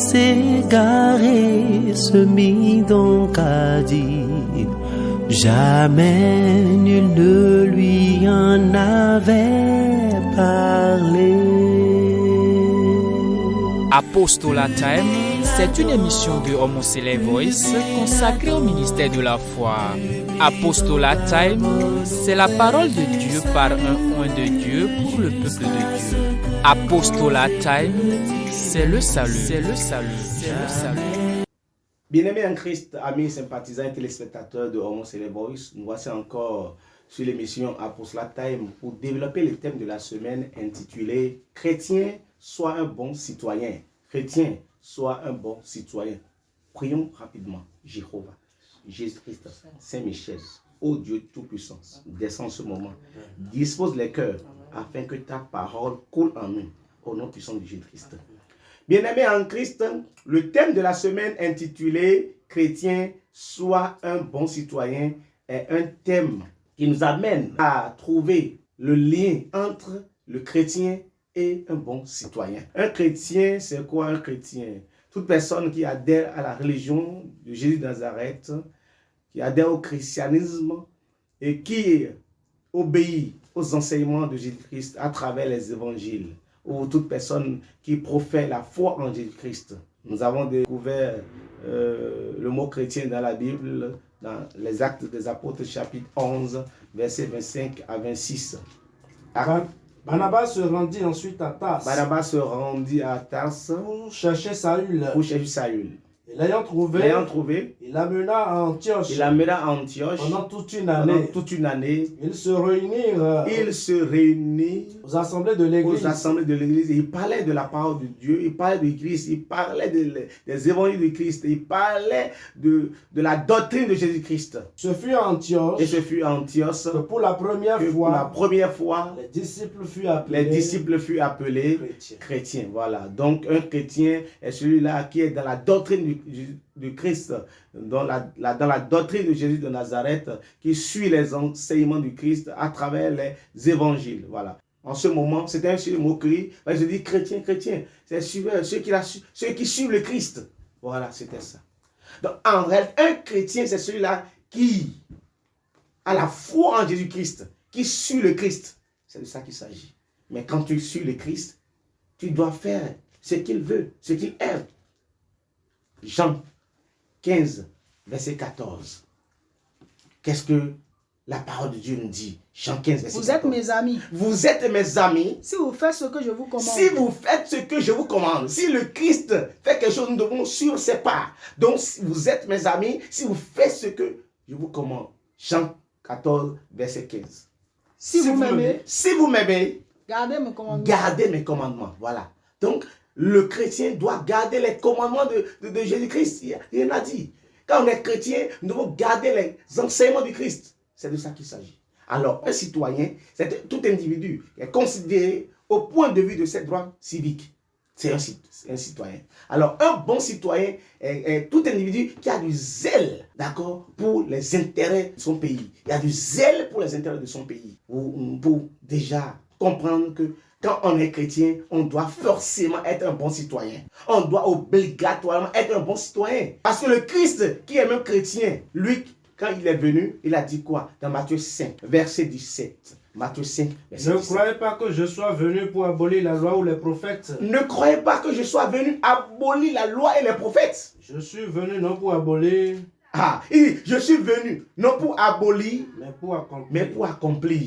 s'égarer, se mit donc à dire, jamais nul ne lui en avait parlé. Apostolat Time, c'est une émission de Homo Voice consacrée au ministère de la foi. Apostolat Time, c'est la parole de Dieu par un oint de Dieu pour le peuple de Dieu. Apostolat Time, c'est le salut, c'est le salut, c'est le salut. Bien-aimés en Christ, amis, sympathisants et téléspectateurs de Homo Voice, nous voici encore sur l'émission Apostolat Time pour développer le thème de la semaine intitulé « Chrétien, sois un bon citoyen ». Chrétien, sois un bon citoyen. Prions rapidement. Jéhovah, Jésus-Christ, Saint-Michel, ô Dieu Tout-Puissant, descends ce moment. Dispose les cœurs afin que ta parole coule en nous. Au nom puissant de Jésus-Christ. Bien-aimés en Christ, le thème de la semaine intitulé « Chrétien, sois un bon citoyen » est un thème qui nous amène à trouver le lien entre le chrétien et un bon citoyen. Un chrétien, c'est quoi un chrétien? Toute personne qui adhère à la religion de Jésus de Nazareth, qui adhère au christianisme et qui obéit aux enseignements de Jésus-Christ à travers les évangiles, ou toute personne qui profère la foi en Jésus-Christ. Nous avons découvert le mot chrétien dans la Bible, dans les Actes des Apôtres, chapitre 11, versets 25 à 26. Barnabas se rendit ensuite à Tarse. Barnabas se rendit à Tarse pour chercher Saül. Et l'ayant trouvé, il l'amena à Antioche. Pendant toute une année. Ils se réunirent aux assemblées de l'église. Il parlait de la parole de Dieu, il parlait de Christ, il parlait des évangiles de Christ, il parlait de la doctrine de Jésus-Christ. Ce fut à Antioche que pour la première fois, les disciples furent appelés chrétiens. Voilà. Donc un chrétien est celui-là qui est dans la doctrine du Christ, dans la doctrine de Jésus de Nazareth, qui suit les enseignements du Christ à travers les évangiles. Voilà. En ce moment, c'était un sujet de moquerie. Je dis chrétien, c'est ceux qui suivent le Christ. Voilà, c'était ça. Donc en réalité, un chrétien, c'est celui-là qui a la foi en Jésus-Christ, qui suit le Christ. C'est de ça qu'il s'agit. Mais quand tu suis le Christ, tu dois faire ce qu'il veut, ce qu'il aime. Jean 15, verset 14. Qu'est-ce que la parole de Dieu nous dit? Jean 15, verset 14. Vous êtes mes amis. Vous êtes mes amis. Si vous faites ce que je vous commande. Si vous faites ce que je vous commande. Si le Christ fait quelque chose, nous devons suivre ses pas. Donc, si vous êtes mes amis, si vous faites ce que je vous commande. Jean 14, verset 15. Si vous m'aimez, gardez mes commandements. Voilà. Donc, le chrétien doit garder les commandements de Jésus-Christ. Il en a dit. Quand on est chrétien, nous devons garder les enseignements du Christ. C'est de ça qu'il s'agit. Alors, un citoyen, c'est tout individu qui est considéré au point de vue de ses droits civiques. C'est un citoyen. Alors, un bon citoyen est tout individu qui a du zèle, d'accord, pour les intérêts de son pays. Il a du zèle pour les intérêts de son pays. Pour déjà comprendre que quand on est chrétien, on doit forcément être un bon citoyen. On doit obligatoirement être un bon citoyen. Parce que le Christ, qui est même chrétien, lui, quand il est venu, il a dit quoi? Dans Matthieu 5, verset 17. Matthieu 5, verset 17. Ne croyez pas que je sois venu pour abolir la loi ou les prophètes. Ne croyez pas que je sois venu abolir la loi et les prophètes. Je suis venu non pour abolir. Il dit, je suis venu non pour abolir, mais pour accomplir.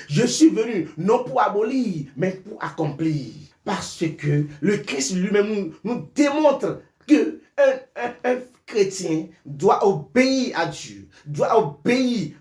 Je suis venu non pour abolir, mais pour accomplir. Parce que le Christ lui-même nous démontre que un chrétien doit obéir à Dieu, doit obéir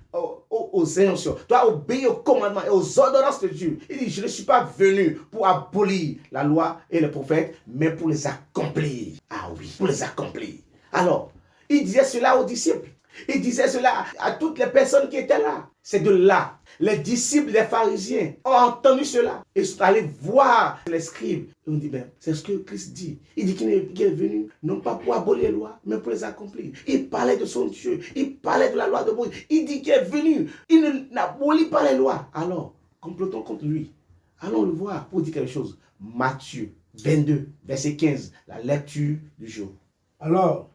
aux injonctions, doit obéir aux commandements et aux ordonnances de Dieu. Il dit, je ne suis pas venu pour abolir la loi et les prophètes, mais pour les accomplir. Ah oui, pour les accomplir. Alors, il disait cela aux disciples. Il disait cela à toutes les personnes qui étaient là. C'est de là. Les disciples des pharisiens ont entendu cela. Ils sont allés voir les scribes. Ils ont dit, c'est ce que Christ dit. Il dit qu'il est venu, non pas pour abolir les lois, mais pour les accomplir. Il parlait de son Dieu. Il parlait de la loi de Moïse. Il dit qu'il est venu. Il n'abolit pas les lois. Alors, complotons contre lui. Allons le voir pour dire quelque chose. Matthieu 22, verset 15, la lecture du jour. Alors,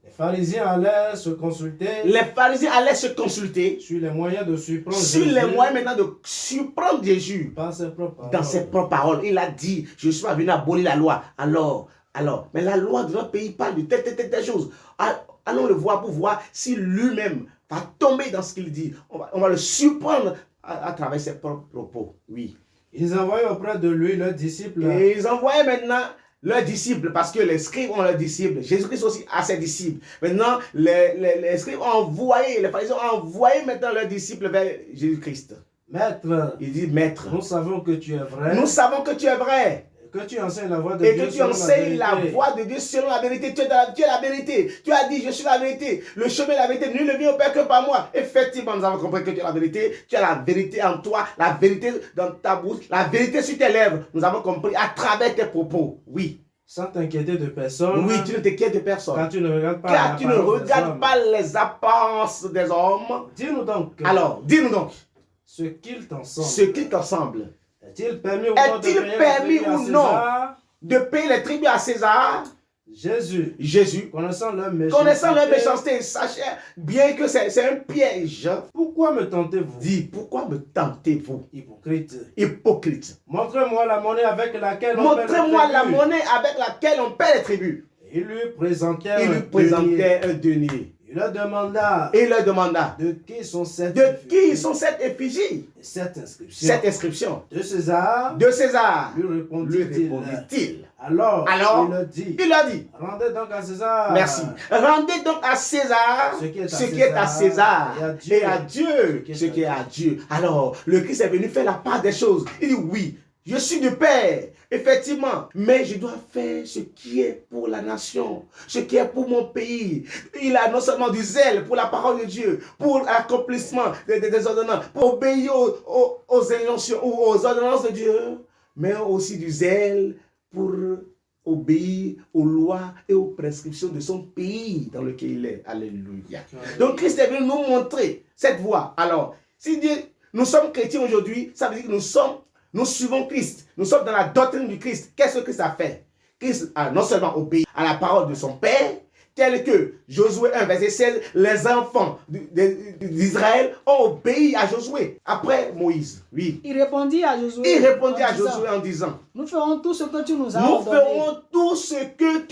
les pharisiens allaient se consulter sur les moyens de surprendre maintenant de surprendre Jésus dans ses propres paroles. Il a dit, je suis pas venu abolir la loi. Alors, mais la loi de notre pays parle de telle chose. Allons le voir pour voir si lui-même va tomber dans ce qu'il dit. On va le surprendre à travers ses propres propos. Oui. Ils envoyaient auprès de lui leurs disciples. Et ils envoyaient maintenant leurs disciples, parce que les scribes ont leurs disciples. Jésus-Christ aussi a ses disciples. Maintenant, les scribes ont envoyé, les pharisiens ont envoyé maintenant leurs disciples vers Jésus-Christ. Maître, il dit, Maître, nous savons que tu es vrai. Nous savons que tu es vrai. Que tu enseignes la voie de Dieu. Et que tu enseignes la voie de Dieu selon la vérité. Tu es la vérité. Tu as dit, je suis la vérité. Le chemin est la vérité. Nul ne vient au Père que par moi. Effectivement, nous avons compris que tu es la vérité. Tu as la vérité en toi, la vérité dans ta bouche, la vérité sur tes lèvres. Nous avons compris à travers tes propos. Oui. Sans t'inquiéter de personne. Oui, tu ne t'inquiètes de personne. Car tu ne regardes pas, les apparences des hommes. Dis-nous donc. Alors, dis-nous donc. Ce qu'il t'ensemble. Ce qu'il t'ensemble. Est-il permis ou non de payer les tributs à César? Jésus, connaissant leur méchanceté, sachez bien que c'est un piège. Pourquoi me tentez-vous? Dis, pourquoi me tentez-vous? Hypocrite. Montrez-moi la monnaie avec laquelle on paie les tributs. Il lui présentait un denier. Il leur demanda. De qui sont cette effigie? Cette inscription. De César. Lui répondit-il. Alors, il leur dit. Rendez donc à César. Merci. Rendez donc à César ce qui est à César. Et à Dieu ce qui est à Dieu. Alors, le Christ est venu faire la part des choses. Il dit oui. Je suis du Père, effectivement, mais je dois faire ce qui est pour la nation, ce qui est pour mon pays. Il a non seulement du zèle pour la parole de Dieu, pour l'accomplissement des ordonnances, pour obéir aux injonctions ou aux ordonnances de Dieu, mais aussi du zèle pour obéir aux lois et aux prescriptions de son pays dans lequel il est. Alléluia. Donc Christ est venu nous montrer cette voie. Alors, si nous sommes chrétiens aujourd'hui, ça veut dire que nous suivons Christ. Nous sommes dans la doctrine du Christ. Qu'est-ce que Christ a fait? Christ a non seulement obéi à la parole de son Père, tel que Josué 1, verset 16, les enfants d'Israël ont obéi à Josué après Moïse. Oui. Il répondit à Josué en disant, nous ferons tout ce que tu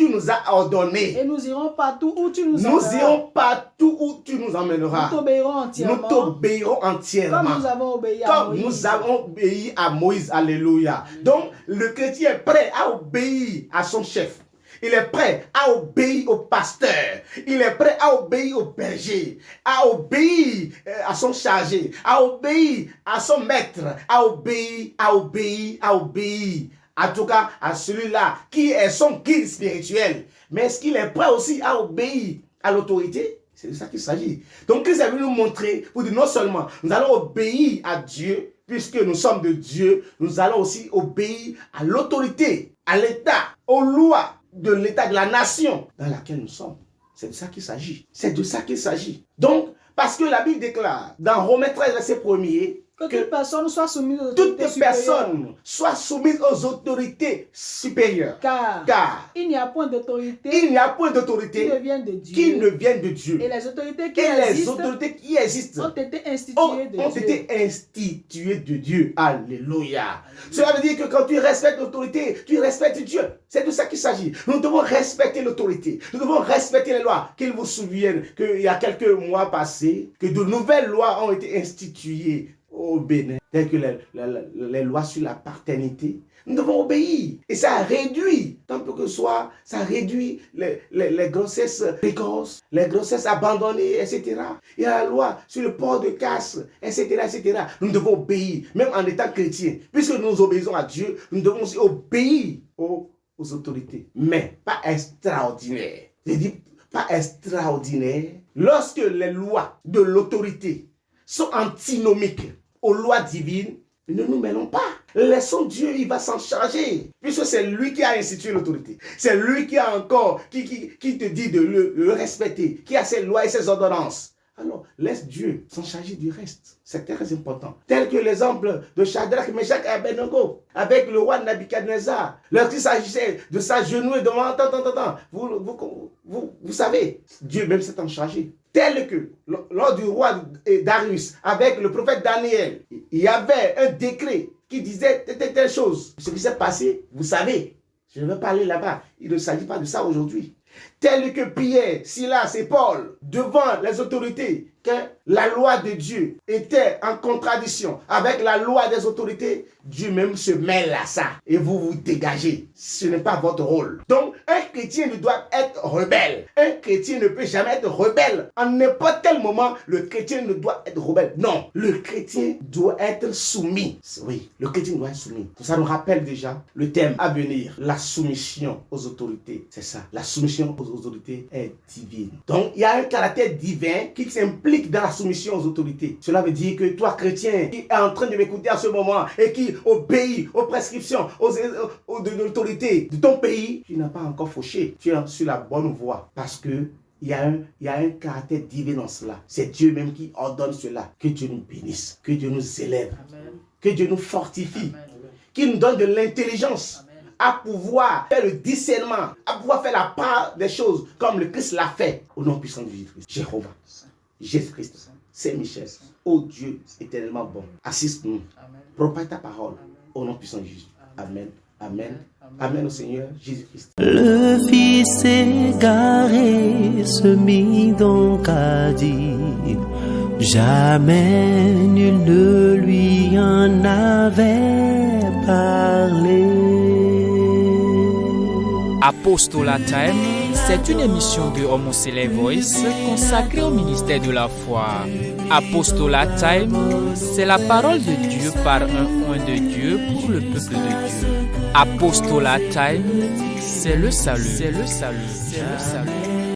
nous as ordonné. Et nous irons partout où tu nous emmèneras. Nous t'obéirons entièrement. Comme nous avons obéi à Moïse. Alléluia. Donc, le chrétien est prêt à obéir à son chef. Il est prêt à obéir au pasteur. Il est prêt à obéir au berger. À obéir à son chargé. À obéir à son maître. À obéir. En tout cas, à celui-là qui est son guide spirituel. Mais est-ce qu'il est prêt aussi à obéir à l'autorité? C'est de ça qu'il s'agit. Donc, Christ est venu nous montrer pour dire non seulement nous allons obéir à Dieu, puisque nous sommes de Dieu, nous allons aussi obéir à l'autorité, à l'État, aux lois de l'État, de la nation dans laquelle nous sommes. C'est de ça qu'il s'agit. Donc, parce que la Bible déclare dans Romains 13, verset 1er, que toute personne soit soumise aux autorités supérieures. Car il n'y a point d'autorité qui ne vienne de Dieu. Et les autorités qui existent ont été instituées de Dieu. Alléluia. Cela veut dire que quand tu respectes l'autorité, tu respectes Dieu. C'est de ça qu'il s'agit. Nous devons respecter l'autorité. Nous devons respecter les lois. Qu'ils vous souviennent qu'il y a quelques mois passés, que de nouvelles lois ont été instituées au Bénin, telles que les lois sur la paternité. Nous devons obéir. Et ça réduit, tant peu que soit, ça réduit les grossesses précoces, les grossesses abandonnées, etc. Il y a la loi sur le port de casse, etc. Nous devons obéir, même en étant chrétiens. Puisque nous obéissons à Dieu, nous devons aussi obéir aux autorités. Mais pas extraordinaire. Je dis pas extraordinaire. Lorsque les lois de l'autorité sont antinomiques aux lois divines, ne nous mêlons pas. Laissons Dieu, il va s'en charger. Puisque c'est lui qui a institué l'autorité. C'est lui qui a encore, qui te dit de le respecter, qui a ses lois et ses ordonnances. Alors, laisse Dieu s'en charger du reste. C'est très important. Tel que l'exemple de Shadrach, Meshach et Abednego avec le roi Nabucodonosor. Lorsqu'il s'agissait de s'agenouiller devant... Vous savez, Dieu même s'est en chargé. Tel que lors du roi Darius avec le prophète Daniel, il y avait un décret qui disait telle chose. Ce qui s'est passé, vous savez. Je ne veux pas aller là-bas. Il ne s'agit pas de ça aujourd'hui. Tel que Pierre, Silas et Paul, devant les autorités, que la loi de Dieu était en contradiction avec la loi des autorités, Dieu même se mêle à ça. Et vous vous dégagez. Ce n'est pas votre rôle. Donc, un chrétien ne doit être rebelle. Un chrétien ne peut jamais être rebelle. En n'importe quel moment, le chrétien ne doit être rebelle. Non, le chrétien doit être soumis. Oui, le chrétien doit être soumis. Ça nous rappelle déjà le thème à venir. La soumission aux autorités. C'est ça. La soumission aux autorités est divine. Donc, il y a un caractère divin qui s'implique dans la soumission aux autorités. Cela veut dire que toi, chrétien, qui est en train de m'écouter à ce moment et qui obéit aux prescriptions de l'autorité de ton pays, tu n'as pas encore fauché. Tu es sur la bonne voie parce que il y a un caractère divin dans cela. C'est Dieu même qui ordonne cela. Que Dieu nous bénisse, que Dieu nous élève, Amen. Que Dieu nous fortifie, Amen. Qu'il nous donne de l'intelligence. Amen. À pouvoir faire le discernement, à pouvoir faire la part des choses comme le Christ l'a fait. Au nom puissant de Jésus-Christ. Jéhovah, Jésus-Christ, Saint-Michel, oh Dieu éternellement bon, assiste-nous, propage ta parole, au nom puissant de Jésus. Amen, amen, amen au Seigneur Jésus-Christ. Le Fils égaré se mit donc à dire, jamais nul ne lui en avait parlé. Apostolat Time, c'est une émission de Homoncele Voice consacrée au ministère de la foi. Apostolat Time, c'est la parole de Dieu par un oint de Dieu pour le peuple de Dieu. Apostolat Time, c'est le salut. C'est le salut. C'est le salut.